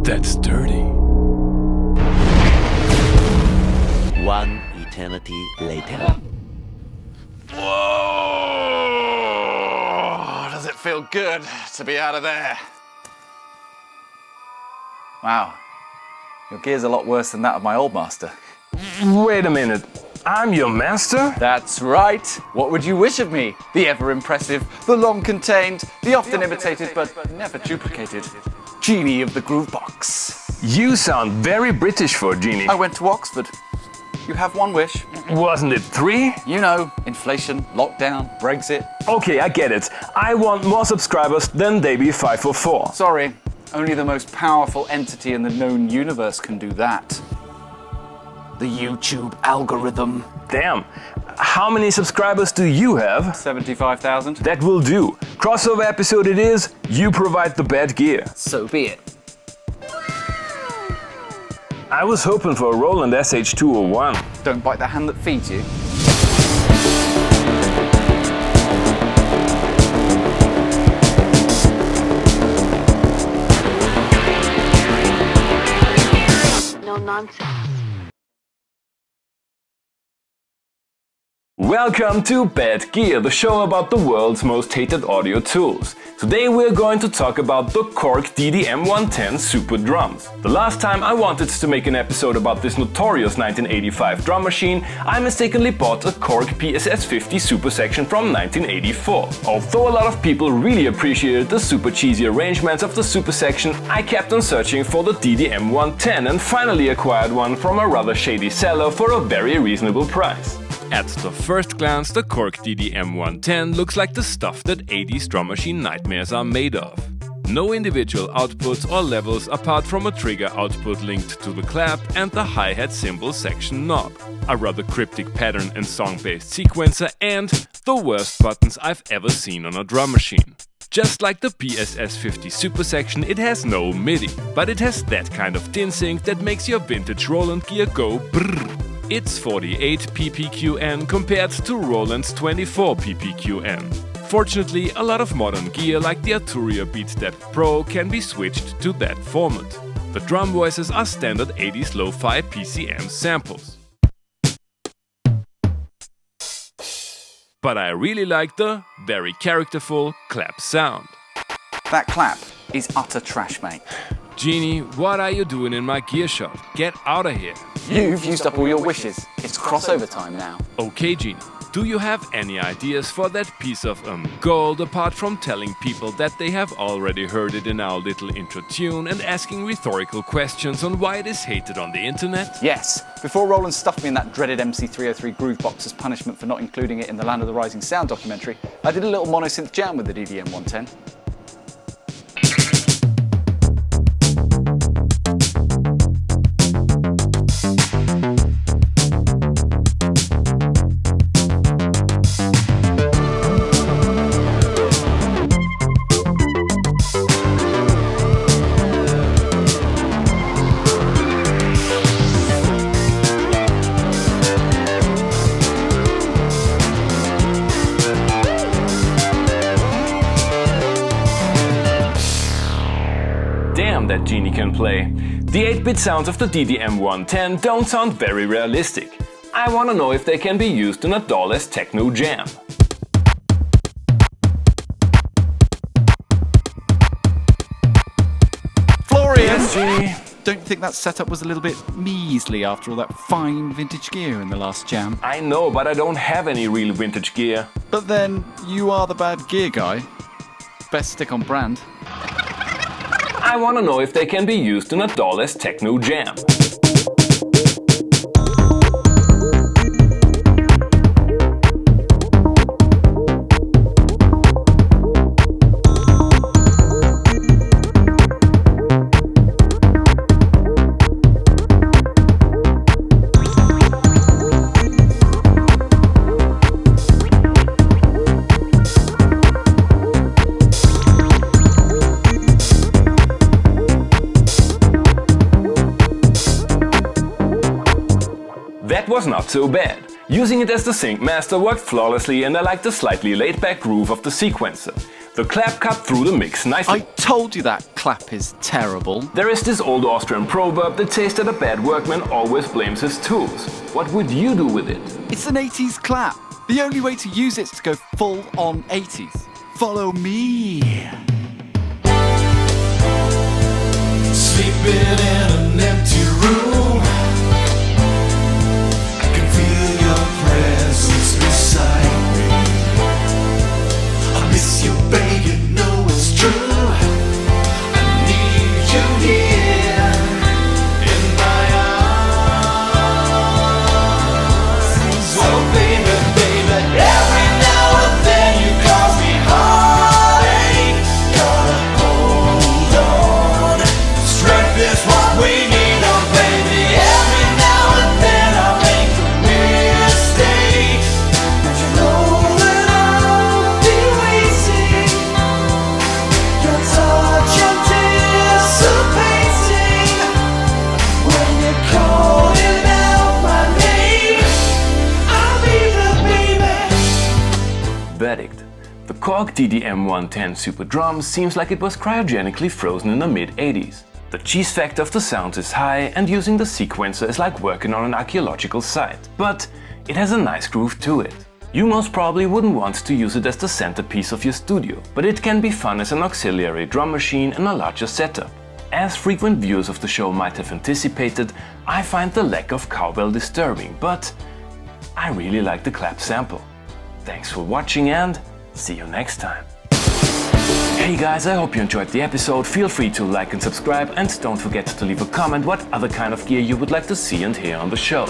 That's dirty. One eternity later. Whoa! Does it feel good to be out of there? Wow. Your gear's a lot worse than that of my old master. Wait a minute. I'm your master? That's right. What would you wish of me? The ever-impressive, the long-contained, the often imitated but never duplicated Genie of the Groove Box. You sound very British for a genie. I went to Oxford. You have one wish. Wasn't it 3? You know, inflation, lockdown, Brexit. Okay, I get it. I want more subscribers than Davey544. Sorry, only the most powerful entity in the known universe can do that. The YouTube algorithm. Damn. How many subscribers do you have? 75,000. That will do. Crossover episode it is. You provide the bad gear. So be it. I was hoping for a Roland SH201. Don't bite the hand that feeds you. No nonsense. Welcome to Bad Gear, the show about the world's most hated audio tools. Today we're going to talk about the Korg DDM-110 Super Drums. The last time I wanted to make an episode about this notorious 1985 drum machine, I mistakenly bought a Korg PSS-50 Super Section from 1984. Although a lot of people really appreciated the super cheesy arrangements of the Super Section, I kept on searching for the DDM-110 and finally acquired one from a rather shady seller for a very reasonable price. At the first glance, the Korg DDM-110 looks like the stuff that 80s drum machine nightmares are made of. No individual outputs or levels apart from a trigger output linked to the clap and the hi-hat cymbal section knob, a rather cryptic pattern and song-based sequencer, and the worst buttons I've ever seen on a drum machine. Just like the PSS-50 Super Section, it has no MIDI, but it has that kind of tin sync that makes your vintage Roland gear go brrr. It's 48 ppqn compared to Roland's 24 ppqn. Fortunately, a lot of modern gear like the Arturia Beatstep Pro can be switched to that format. The drum voices are standard 80s lo-fi PCM samples. But I really like the very characterful clap sound. That clap is utter trash, mate. Genie, what are you doing in my gear shop? Get out of here. You've used up all your wishes. It's crossover time now. Okay, Genie. Do you have any ideas for that piece of gold apart from telling people that they have already heard it in our little intro tune and asking rhetorical questions on why it is hated on the internet? Yes. Before Roland stuffed me in that dreaded MC303 groove box as punishment for not including it in the Land of the Rising Sound documentary, I did a little monosynth jam with the DDM-110. That Genie can play. The 8-bit sounds of the DDM-110 don't sound very realistic. I wanna know if they can be used in a doll-less techno jam. Florian! Yes, Genie? Don't you think that setup was a little bit measly after all that fine vintage gear in the last jam? I know, but I don't have any real vintage gear. But then, you are the bad gear guy. Best stick on brand. I wanna know if they can be used in a doll-less techno jam. That was not so bad. Using it as the sync master worked flawlessly and I liked the slightly laid-back groove of the sequencer. The clap cut through the mix nicely. I told you that clap is terrible. There is this old Austrian proverb that says that a bad workman always blames his tools. What would you do with it? It's an 80s clap. The only way to use it is to go full on 80s. Follow me. Sleeping in an empty room, I can feel your presence beside me. I miss you, babe, you know it's true. I need you here in my arms. Oh baby, baby, every now and then you cause me heartache. Gotta hold on, strength is what we need. Oh baby, every now and then I make a mistake, but you know that I'll be waiting. Your touch anticipating when you're calling out my name. I'll be the baby. Verdict. The Korg DDM-110 Super Drum seems like it was cryogenically frozen in the mid-80s. The cheese factor of the sounds is high, and using the sequencer is like working on an archaeological site. But it has a nice groove to it. You most probably wouldn't want to use it as the centerpiece of your studio, but it can be fun as an auxiliary drum machine in a larger setup. As frequent viewers of the show might have anticipated, I find the lack of cowbell disturbing, but I really like the clap sample. Thanks for watching and see you next time. Hey guys, I hope you enjoyed the episode. Feel free to like and subscribe, and don't forget to leave a comment what other kind of gear you would like to see and hear on the show.